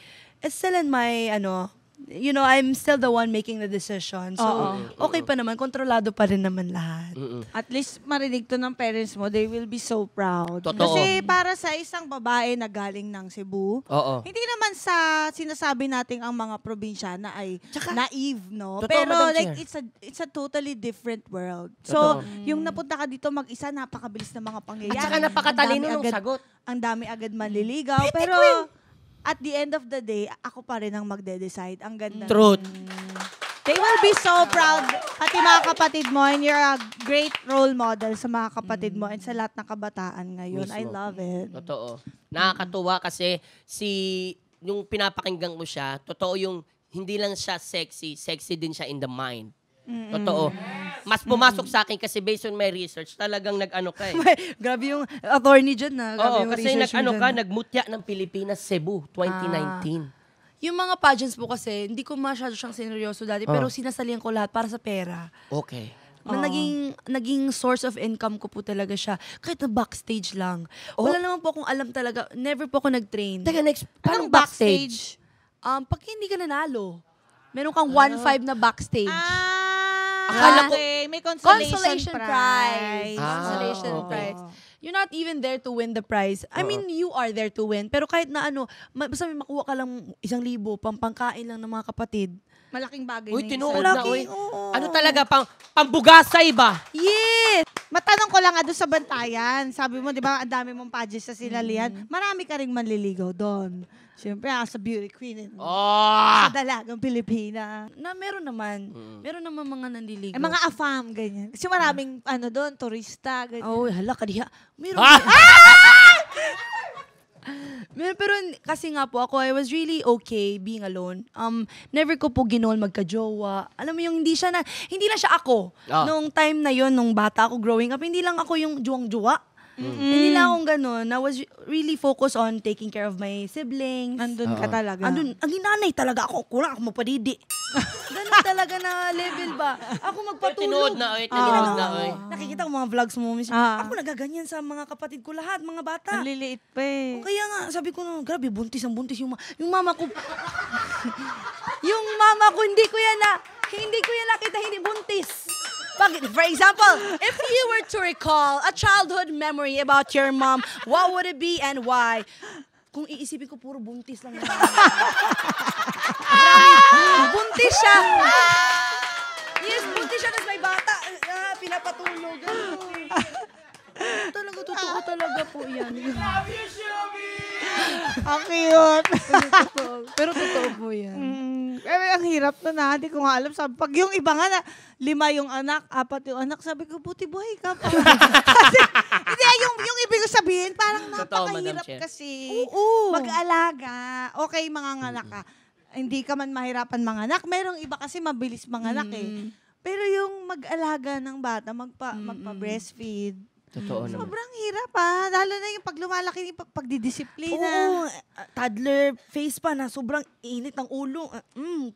I'm still the one making the decision. So, okay pa naman. Kontrolado pa rin naman lahat. At least marinig to ng parents mo, they will be so proud. Totoo. Kasi para sa isang babae na galing ng Cebu, Oo. hindi naman sa sinasabi nating ang mga probinsyana ay naive, no? Totoo, Pero Madam like Chair. it's a totally different world. So, Totoo. yung napunta ka dito mag-isa, napakabilis ng mga pangyayari. At saka napakatalino Ang dami ng agad- sagot. Ang dami agad manliligaw. Pero, at the end of the day, ako pa rin ang magde-decide. Ang ganda. Truth. They will be so proud, pati mga kapatid mo, and you're a great role model sa mga kapatid mo and sa lahat ng kabataan ngayon. I Mismo. love it. Totoo. Nakakatuwa kasi yung pinapakinggan ko siya, totoo yung hindi lang siya sexy din siya in the mind. Totoo. Mas pumasok sa akin kasi based on my research, talagang nag-ano ka eh. Grabe yung attorney dyan na. Grabe Oo, yung kasi research mo dyan. nagmutya ng Pilipinas, Cebu, 2019. Yung mga pageants po kasi, hindi ko masyado siyang sineryoso dati, pero sinasalihan ko lahat para sa pera. Okay. Na naging source of income ko po talaga siya. Kahit na backstage lang. Wala naman po akong alam talaga. Never po ako nag-train. Teka, next, Anong parang backstage? Pag hindi ka nanalo, meron kang 1.5 na backstage. Akala ko- okay. May consolation prize. prize. Consolation okay. prize. You're not even there to win the prize. I mean, you are there to win. Pero kahit na basta may makuha ka lang 1,000, pangkain lang ng mga kapatid. Malaking bagay Uy, na yun. tinuod sa'yo. na, uy. Ano talaga, pambugasay ba? Yes! Matanong ko lang doon sa Bantayan. Sabi mo, di ba, ang dami mong pageants sa sinalihan. Marami ka ring manliligaw doon. Siyempre, sa beauty queen. Oh! Sa dalagang Pilipina. Na meron naman. Meron naman mga nandiligo. Mga afam, ganyan. Kasi maraming, doon, turista, ganyan. Oh, hala ka diha. Meron. Pero kasi nga po ako, I was really okay being alone. Never ko po ginoon magka-jowa. Alam mo yung hindi na siya ako. Nung time na yon, nung bata ako growing up, hindi lang ako yung juwang-juwa. Hindi lang akong ganun. I was really focused on taking care of my siblings. Andun ka talaga. Ang nanay talaga ako. Kulang ako mapadidi. Ganun talaga na level ba? Ako magpatulog. Tinood na, oy. Tinood na, oy. Nakikita ko mga vlogs mo. Ako nagaganyan sa mga kapatid ko lahat, mga bata. Ang liliit pa eh. Kaya nga, sabi ko, grabe, buntis ang buntis yung mama ko. Yung mama ko, hindi ko yan nakita, hindi buntis. For example, if you were to recall a childhood memory about your mom, what would it be and why? Kung iisipin ko, puro buntis lang. Buntis siya. Yes, buntis siya, tapos may bata. Pinapatulog. Totoo talaga po yan. Ang cute. Pero totoo po yan. Pero ang hirap na hindi ko nga alam. Sabi, pag yung iba nga na, 5 yung anak, 4 yung anak, sabi ko, buti buhay ka pa. Kasi, hindi, yung ibig ko sabihin, parang Totoo, napakahirap Madam Chair. kasi Oo. mag-alaga. Okay, mga anak ka. Hindi ka man mahirapan mga anak. Merong iba kasi mabilis mga anak eh. Pero yung mag-alaga ng bata, magpa-breastfeed, Totoo naman. sobrang hirap lalo na yung pag lumalaki, yung pagdidisiplina. Oo, toddler face pa na sobrang init ng ulo.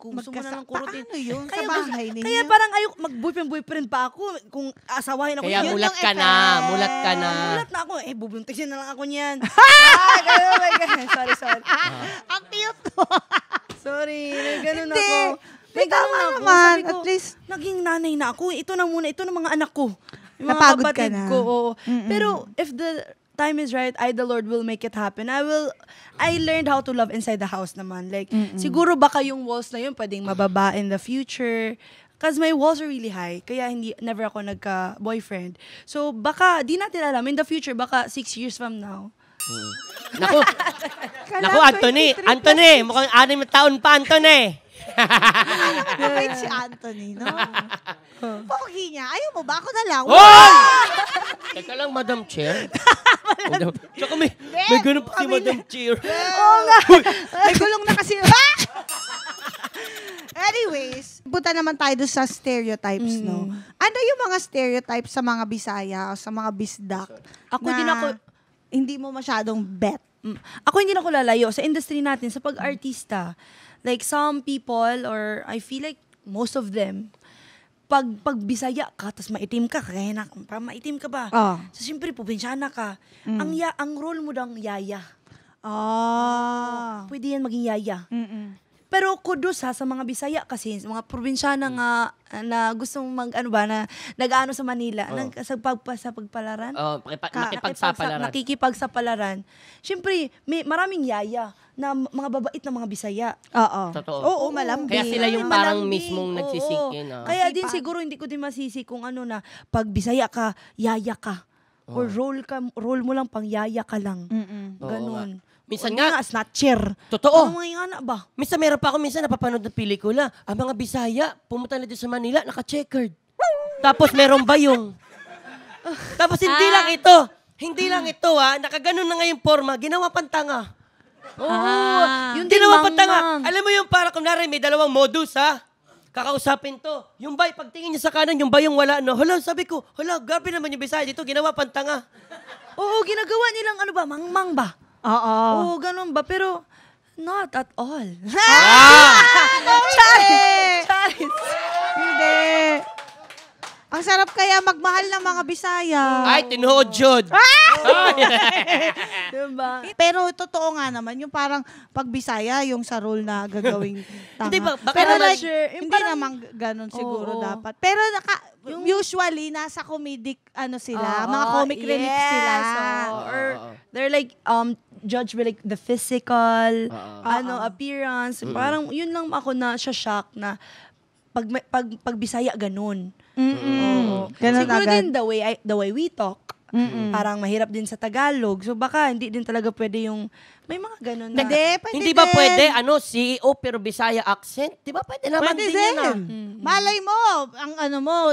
Kung gusto mo na ng kurutin. Paano yun sa Kaya bahay ninyo? Kaya parang mag-boyfriend pa ako kung asawahin ako. Kaya yun. mulat yung ka na. effect. Mulat ka na. Mulat na ako. Bubuntisin na lang ako niyan. Oh my God. Sorry. Ang cute mo. Sorry, may ganun Hindi. ako. May ganun tama ako. naman. Sabi ko, At least, naging nanay na ako. Ito na muna. Ito na mga anak ko. Yung mga Napagod ka kapatid na. ko. Oo. Pero if the time is right, the Lord will make it happen. I learned how to love inside the house naman. Like, siguro baka yung walls na yun pwedeng mababa in the future. Because my walls are really high. Kaya never ako nagka-boyfriend. So, baka, di natin alam. In the future, baka 6 years from now. Naku, Anthony, mukhang 6 na taon pa, Anthony. mabait si Anthony, no? Pogi niya. Ayaw mo ba? Ako na lang. Hoy! Teka lang, Madam Chair. Tsaka may ganun pa si Madam Chair. Oo nga. May gulong na kasi. Anyways, punta naman tayo doon sa stereotypes, no? Ano yung mga stereotypes sa mga Bisaya o sa mga Bisdak? Hindi mo masyadong bet. Ako hindi na ako lalayo sa industry natin, sa pag-artista. Like some people, or I feel like most of them, pag Bisaya ka, tas maitim ka, kaya na, parang maitim ka ba? So, siyempre, probinsyana ka. Ang role mo dang yaya. Pwede yan maging yaya. Pero kudos sa mga Bisaya kasi, sa mga probinsyana nga na gustong nag-ano sa Manila, sa pagpalaran. Nakipagsapalaran. Nakikipagsapalaran. Siyempre, may maraming yaya na mga babait na mga Bisaya. Totoo. Oo, malambing. Kaya sila yung parang Malambing. mismong nagsisikin. Kaya din siguro hindi ko din masisi kung pag Bisaya ka, yaya ka. Or role mo lang pang yaya ka lang. Ganon. Minsan Hindi nga, snatcher. totoo. Ano mga nga ba? Minsan meron pa ako napapanood ng pelikula. Ang mga Bisaya, pumunta na dito sa Manila, naka-checkered. Tapos merong bayong. Tapos hindi lang ito. Hindi lang ito nakaganon na nga yung forma, ginawa pang tanga. Yun din, Ginawa pang tanga. mang-mang. Alam mo yung para kunwari may dalawang modus kakausapin to. Yung bay, pagtingin niya sa kanan, yung bayong wala, no? Hala, sabi ko, grabe naman yung Bisaya dito, ginawa pang tanga. Oo, ginagawa nilang ano ba, mang-mang ba? Oo. Oo, ganun ba? Pero, not at all. Charis! Hindi. Ang sarap kaya magmahal ng mga Bisaya. Ay, tinuod yun. Diba? Pero totoo nga naman, yung parang pag Bisaya, yung sa role na gagawing tanga. Hindi ba- baka Pero naman- like, Sure, yung hindi parang- naman ganun siguro Oo. dapat. Pero usually, nasa comedic sila, mga comic relief sila. Or they're like, judged by like the physical, Oo. appearance. Parang yun lang ako na shock na pag Bisaya ganun. Oo. Ganun Siguro agad. din the way we talk. Parang mahirap din sa Tagalog. So baka hindi din talaga pwede yung may mga ganun na. Pwede Hindi ba din. pwede, CEO pero Bisaya accent? Di ba pwede naman Pwede din yan Malay mo, ang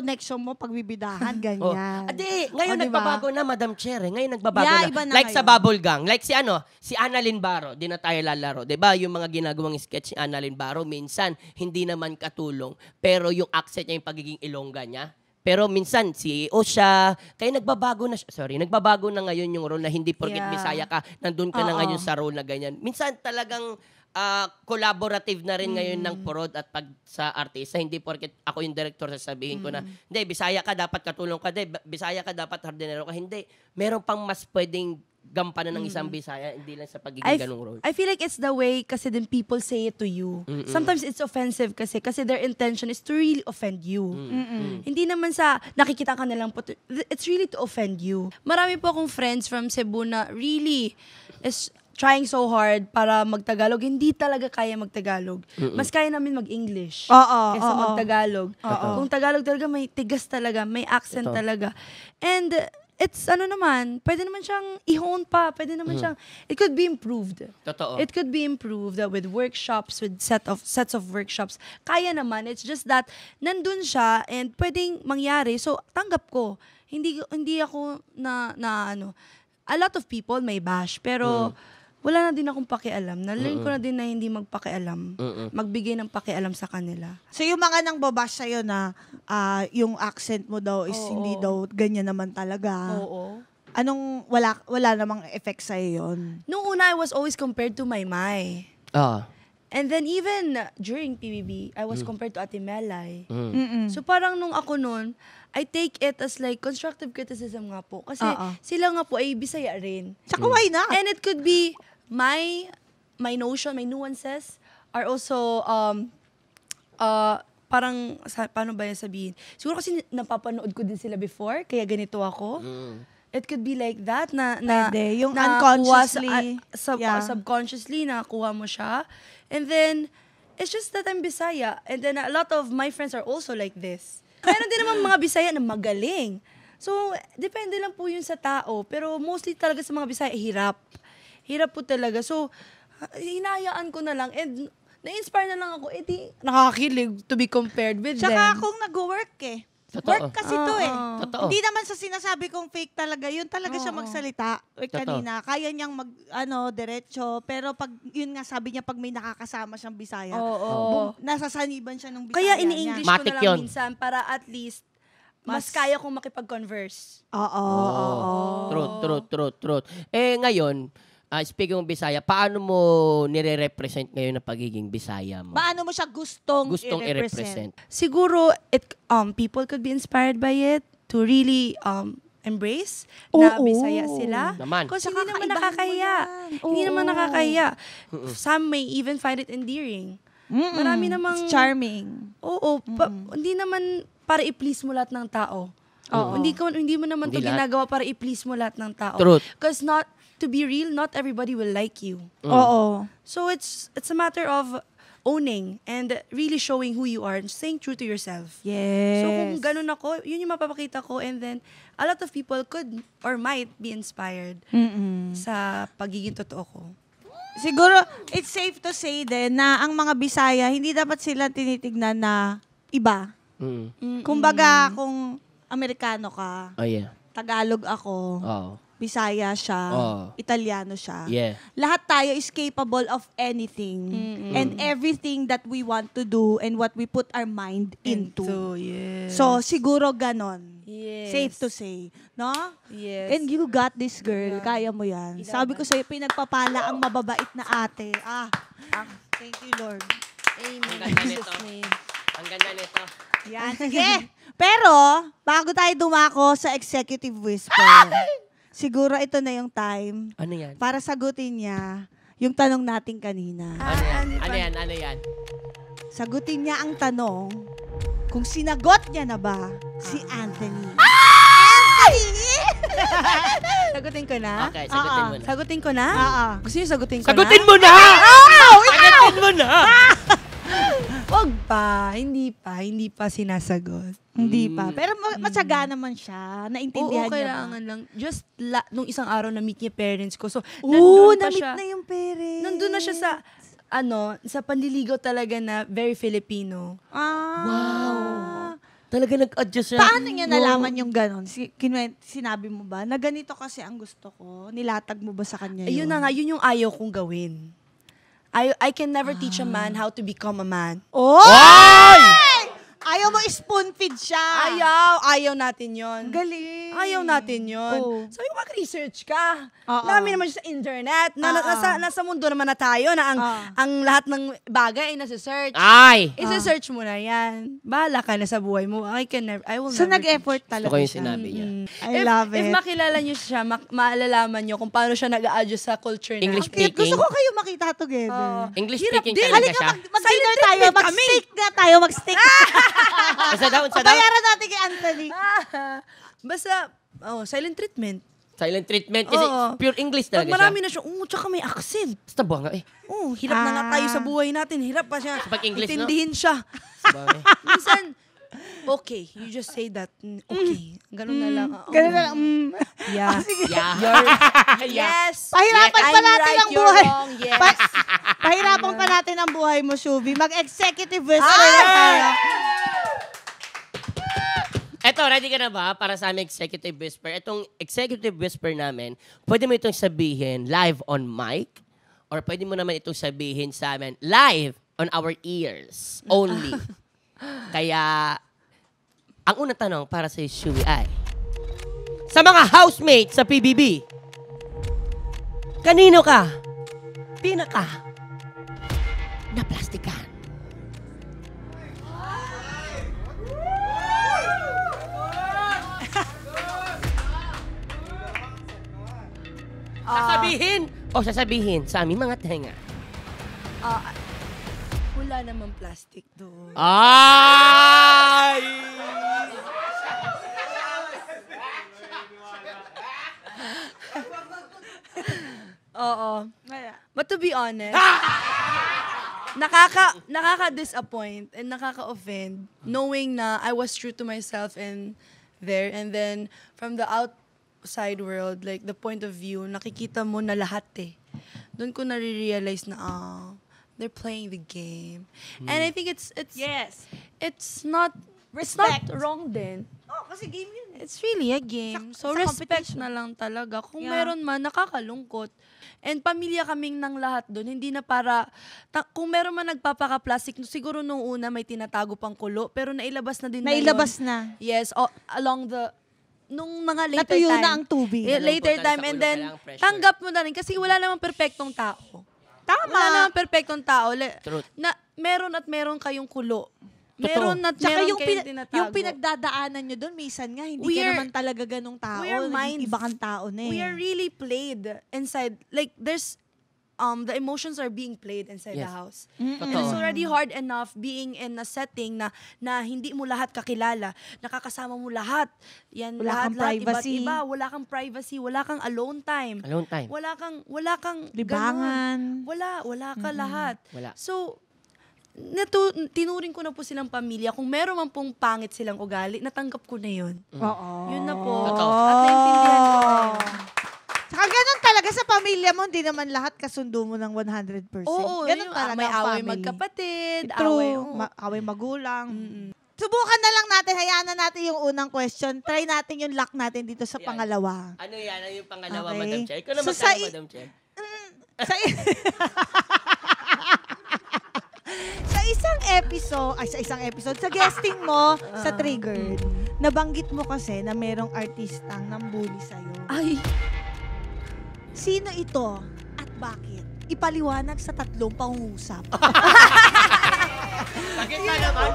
next show mo, pagbibidahan, ganyan. Adi, ngayon O, diba? nagbabago na, Madam Chair. Ngayon nagbabago Yeah, na. iba na Like sa ngayon. Bubble Gang. Like si Annalyn Baro. Di na tayo lalaro. Diba? Yung mga ginagawang sketch ni Annalyn Baro, minsan, hindi naman katulong. Pero yung accent niya, yung pagiging Ilongga niya. Pero minsan, CEO siya. Kaya nagbabago na ngayon yung role na hindi porket Yeah. Bisaya ka, nandun ka na Oo. ngayon sa role na ganyan. Minsan talagang collaborative na rin ngayon ng prod at pag sa artista. Hindi porket ako yung director sasabihin ko na, hindi, Bisaya ka, dapat katulong ka. Hindi, Bisaya ka, dapat hardinero ka. Hindi. Meron pang mas pwedeng gampanan ng isang Bisaya, hindi lang sa pagiging ganung role. I feel like it's the way kasi then people say it to you. Sometimes it's offensive kasi their intention is to really offend you. Hindi naman sa nakikita ka na lang po. It's really to offend you. Marami po akong friends from Cebu na really is trying so hard para magtagalog. Hindi talaga kaya magtagalog. Mas kaya namin mag-English kaysa magtagalog. Kung Tagalog talaga, may tigas talaga, may accent talaga. And it's pwede naman siyang i-hone pa, pwede naman siyang, it could be improved. Totoo. It could be improved with workshops, with sets of workshops. Kaya naman, it's just that nandun siya and pwedeng mangyari. So, tanggap ko. Hindi ako a lot of people may bash, pero wala na din akong pakialam. Nalain ko na din na hindi magpakialam. Magbigay ng pakialam sa kanila. So yung mga nang babash sa'yo na yung accent mo daw is hindi daw ganyan naman talaga. Oo. Anong wala namang effect sa'yo yun? Noong una, I was always compared to Maymay. And then even during PBB, I was compared to Ate Melay. So parang nung ako nun, I take it as like constructive criticism nga po. Kasi sila nga po ay Bisaya rin. Tsaka why not? And it could be my notion, my nuances are also parang paano ba yung sabihin? Siguro kasi napapanood ko din sila before, kaya ganito ako. It could be like that na Pwede. Yung na unconsciously. subconsciously nakuha mo siya. And then it's just that I'm Bisaya, and then a lot of my friends are also like this. Meron din naman mga Bisaya na magaling. So, depende lang po yun sa tao. Pero mostly talaga sa mga Bisaya, hirap. Hirap po talaga. So, hinahayaan ko na lang. And na-inspire na lang ako. Di nakakakilig to be compared with Tsaka them. kung nag-work Totoo. Work kasi to Totoo. Hindi naman sa sinasabi kong fake talaga. Yun talaga siya magsalita. Kanina, kaya niyang diretso. Pero pag, yun nga sabi niya, pag may nakakasama siyang Bisaya, nasasaniban siya ng Bisaya Kaya niya. ini-English ko Matik na lang yun. minsan para at least mas kaya kong makipag-converse. Oo. Truth. Ngayon, speaking of Bisaya, paano mo nire-represent ngayon ang pagiging Bisaya mo? Paano mo siya gustong i-represent? Siguro people could be inspired by it to really embrace na Bisaya sila. Naman. Kasi Tsaka hindi naman kaibahan nakakahiya. mo yan. Hindi Oo. naman nakakahiya. Some may even find it endearing. Marami namang It's charming. Oo, hindi naman para i-please mo lahat ng tao. Hindi mo naman Hindi to lahat. ginagawa para i-please mo lahat ng tao. Truth. Because to be real, not everybody will like you. Oo. So it's a matter of owning and really showing who you are and staying true to yourself. Yes. So kung ganun ako, yun yung mapapakita ko, and then a lot of people could or might be inspired sa pagiging totoo ko. siguro, it's safe to say din na ang mga Bisaya, hindi dapat sila tinitignan na iba. Kumbaga, kung Amerikano ka, Oh, yeah. Tagalog ako, Oh. Bisaya siya, Oh. Italiano siya. Yeah. Lahat tayo is capable of anything and everything that we want to do and what we put our mind into. Yes. So, siguro ganon. Yes. Safe to say. No? Yes. And you got this, girl. Kaya mo yan. Sabi ko sa'yo, pinagpapala ang mababait na ate. Thank you, Lord. Amen. Ang ganda nito. Ang ganda nito. Yan, sige. Pero, bago tayo dumako sa executive whisper, siguro ito na yung time Ano yan? para sagutin niya yung tanong natin kanina. Ano yan? Sagutin niya ang tanong kung sinagot niya na ba si Anthony. Sagutin ko na? Okay, sagutin mo na. Sagutin ko na? Gusto niyo sagutin ko Sagutin na? mo na! Sagutin mo na! Wag pa. Hindi pa sinasagot. Hindi pa. Pero matyaga naman siya. Naintindihan Oo, niya kailangan ba? lang. Just nung isang araw na-meet niya parents ko. So, Oo, nandun pa na-meet siya. na yung parents. Nandun na siya sa panliligaw talaga na very Filipino. Wow. Talaga nag-adjust siya. Paano niya nalaman yung ganon? Sinabi mo ba? Na ganito kasi ang gusto ko. Nilatag mo ba sa kanya yun? Ayun na nga, yun yung ayaw kong gawin. I can never teach a man how to become a man. Oh! Ayaw mo spoon-feed siya. Ayaw natin yon. Galing. Ayaw natin yon. Oo. Sabi ko, mag-research ka. Oo. Dami naman siya sa internet. Nasa mundo naman na tayo na ang lahat ng bagay ay nasa-search. Ay! Isa-search mo na yan. Bahala ka na sa buhay mo. I will So, never nag-effort teach. talaga Gusto ko yung siya. sinabi niya. I love it. If makilala niyo siya, maalalaman niyo kung paano siya nag-a-adjust sa culture na. English Cute. speaking. Gusto ko kayo makita together. English Hirap speaking din. talaga Halika, siya. mag-dinner tayo. treatment kami. Mag-steak nga tayo. Mag-steak. Sa daw. Bayaran natin kay Anthony. Basta, silent treatment. Silent treatment kasi Oo. pure English Pag talaga marami siya. na siya, tsaka may accent. Basta buwanga eh. Hirap na nga tayo sa buhay natin. Hirap pa siya. Pag English, no? Intindihin siya. Buwanga eh. Minsan, okay. You just say that. Okay. Ganun na lang. Ganun na lang. Yeah. Yeah. Yes. Pahirapan pa I'm natin right, ang you're buhay. wrong. Yes. Pahirapan pa natin ang buhay mo, Shubi. Mag-executive whisper na tayo. Eto, ready ka na ba para sa aming executive whisper? Itong executive whisper namin, pwede mo itong sabihin live on mic or pwede mo naman itong sabihin sa amin live on our ears only. Kaya, ang unang tanong para sa Shuey ay, sa mga housemates sa PBB, kanino ka pinaka naplastikan? Sasabihin o sasabihin sa aming mga tenga? Wala namang plastic doon. Ay! Oo. But to be honest, nakaka-disappoint and nakaka-offend knowing na I was true to myself and then from the outside world, like the point of view, nakikita mo na lahat eh. Doon ko nare-realize na, they're playing the game. And I think it's Yes. it's not Respect. wrong din. Oh, kasi game yun. It's really a game. So, sa respect competition. na lang talaga. Kung Yeah. meron man, nakakalungkot. And pamilya kaming ng lahat doon. Hindi na para, kung meron man nagpapaka-plastic, siguro nung una may tinatago pang kulo, pero nailabas na din Nailabas na na. yun. Yes, along the, nung mga later Natuyo time. na ang tubig. Later Nalungkot time, sa and ulo, then, kailangan pressure. tanggap mo na rin. Kasi wala namang perfectong tao. Tama. Wala namang perfectong tao. Truth. Na, meron at meron kayong kulo. Totoo. Meron at Tsaka meron yung, kayong tinatago. yung pinagdadaanan nyo doon, minsan nga, hindi We ka are- naman talaga ganong tao. we are Iba kang tao na eh. We are really played inside. Like, there's, the emotions are being played inside the Yes. house. Totoo. And it's already hard enough being in a setting na hindi mo lahat kakilala. Nakakasama mo lahat. Yan, Wala kang lahat, privacy. iba't iba. Wala kang privacy. Wala kang alone time. Alone time. Wala kang Libangan. ganun. Wala ka lahat. Wala. So, tinuring ko na po silang pamilya. Kung meron man pong pangit silang ugali, natanggap ko na yun. Oo. Yun na po. Totoo. At naintindihan ko na yun. Saka ganun talaga sa pamilya mo, hindi naman lahat kasundo mo ng 100%. Oo, ganun yung, talaga may ang away family. magkapatid, True. Away magulang. Subukan na lang natin, hayaan na natin yung unang question. Try natin yung luck natin dito sa Yan. pangalawa. Ano yan? Ano yung pangalawa, Okay. Madam Chair? Ikaw naman So, sa Madam Chair. Sa, sa isang episode, sa guesting mo sa Triggered, nabanggit mo kasi na merong artistang nambuli sa'yo. Ay, Sino ito at bakit? Ipaliwanag sa tatlong pangungusap. Bakit na naman?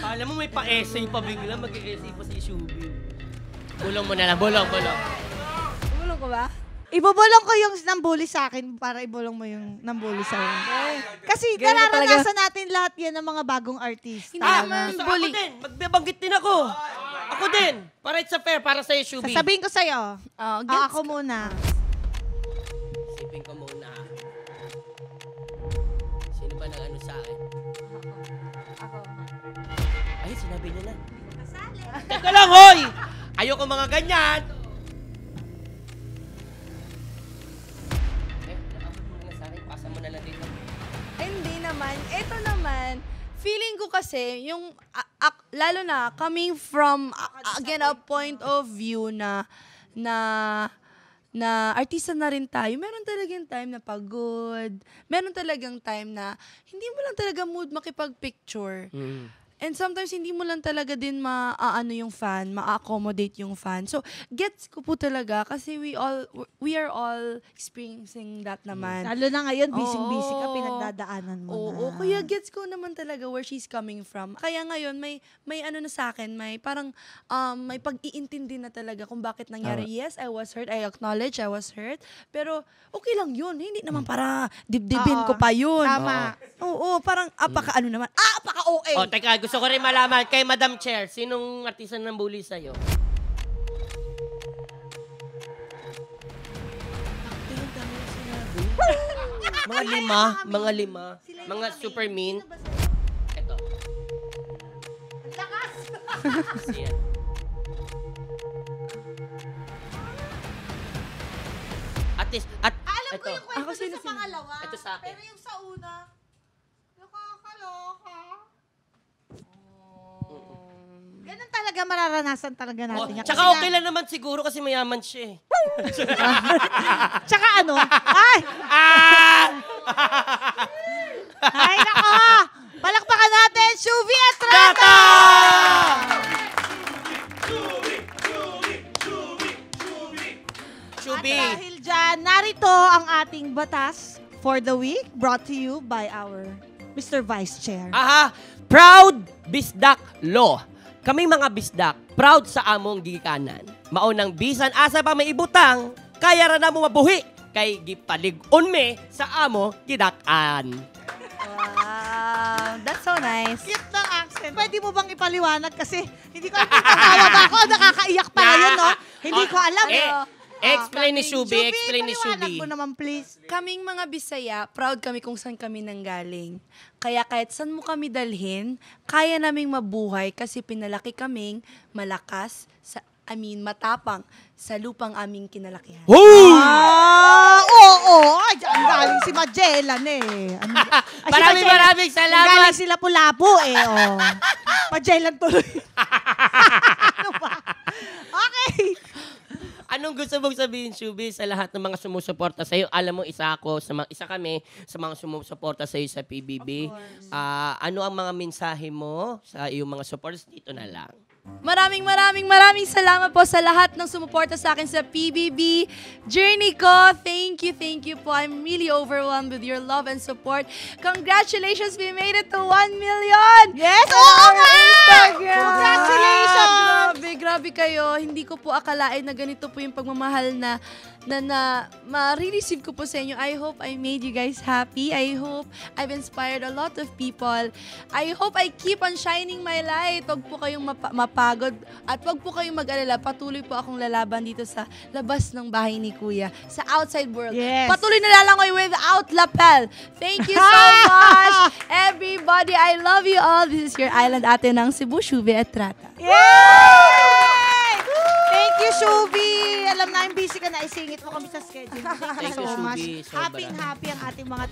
Alam mo, may pa-essay pa bigla. Mag-essay pa si Shubi. Bulong mo na lang. Bulong. tumulong ko ba? Ibubulong ko yung nambuli sa akin para ibulong mo yung nambuli sa'yo. Kasi Ganun nararanasan natin lahat yan ng mga bagong artista. Hindi naman. Gusto Bully. ako din. Magbabanggit din ako. Ako din. Para it's a fair. Para sa'yo, Shubi. Sasabihin ko sa'yo. Gets Ako muna. Isipin ko muna. Sino ba nang ano sa akin? Ay, sinabi niya na. Teka lang, hoy! Ayoko mga ganyan! Abot mo na sa akin. Pasa mo na lang dito. Hindi naman. Ito naman, feeling ko kasi, yung, lalo na, coming from, again, a point of view na artista na rin tayo, meron talagang time na pagod, meron talagang time na hindi mo lang talaga mood makipag-picture. And sometimes, hindi mo lang talaga din ma-ano yung fan, ma-accommodate yung fan. So, gets ko po talaga kasi we are all experiencing that naman. Lalo na ngayon, busy-busy ka, Oo. pinagdadaanan mo Oo, na. kuya, gets ko naman talaga where she's coming from. Kaya ngayon, may ano na sa akin, may parang may pag-iintindi na talaga kung bakit nangyari. Yes, I was hurt. I acknowledge I was hurt. Pero okay lang yun. Hindi naman para dibdibin ko pa yun. Tama. Oo, parang apaka-ano naman. Apaka-OA. O, teka, gusto ko rin malaman kay Madam Chair, sinong artista nang bully sa'yo? Mga lima. Mga super mean. Ito. Lakas! Siyan. Alam ko ito. yung kwento Ako, sa sino? pangalawa. Ito sa akin. Pero yung sa una, nakakaloka. Ganun talaga mararanasan talaga Oh, natin yan. tsaka Kasi okay lang naman siguro kasi mayaman siya eh. Tsaka ano? Ay! Ay, nako! Palakpakan natin, Shuvi Estrada! Shubi! At dahil dyan, narito ang ating batas for the week brought to you by our Mr. Vice Chair. Aha! Proud Bisdak Law. Kami mga bisdak, proud sa among gikanan. Maunang bisan asa pa may ibutang, kaya ra na mo mabuhi. Kay gipalig-on me sa amo gidakan. Wow, that's so nice. Cute ng accent. Pwede mo bang ipaliwanag kasi hindi ko alam kung tawa ba ako, nakakaiyak pala yun, no? Hindi ko alam. Explain ni Shubi, explain ni paliwanag Shubi. mo naman, please. Kaming mga Bisaya, proud kami kung saan kami nanggaling. Kaya kahit saan mo kami dalhin, kaya naming mabuhay kasi pinalaki kaming malakas, matapang sa lupang aming kinalakihan. Woo! Oo. Ay, dyan galing si Magellan eh. Maraming salamat. Galing sila Pulapo eh. Oh. Magellan tuloy. Ano ba? Okay. Anong gusto mong sabihin, Shubi, sa lahat ng mga sumusuporta sa'yo? Alam mo, isa kami sa mga sumusuporta sa'yo sa PBB. Ano ang mga mensahe mo sa iyong mga supporters? Dito na lang. Maraming salamat po sa lahat ng sumuporta sa akin sa PBB journey ko. Thank you po. I'm really overwhelmed with your love and support. Congratulations, we made it to 1 million! Yes, oo nga! Instagram! Congratulations! Grabe kayo. Hindi ko po akalain na ganito po yung pagmamahal na ma-receive ko po sa inyo. I hope I made you guys happy. I hope I've inspired a lot of people. I hope I keep on shining my light. Huwag po kayong mapagod at huwag po kayong mag-alala. Patuloy po akong lalaban dito sa labas ng bahay ni Kuya, sa outside world. Yes. Patuloy na lalangoy without lapel. Thank you so much, everybody. I love you all. This is your island ate ng Cebu, Shuvi Estrada. Yay! Thank you, Shubi. alam namin busy ka na, isingit mo kami sa schedule. Thank you you, so much. Shubi. Sobra. Happy ang ating mga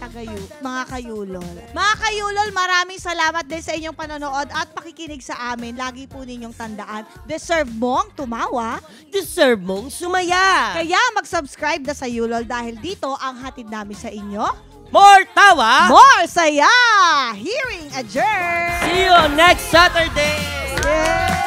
mga kayulol. Mga kayulol, maraming salamat din sa inyong panonood at pakikinig sa amin. Lagi po ninyong tandaan, deserve mong tumawa. Deserve mong sumaya. Kaya mag-subscribe na sa Yulol dahil dito ang hatid namin sa inyo. More tawa. More saya! Hearing adjourned! See you next Saturday. Yeah!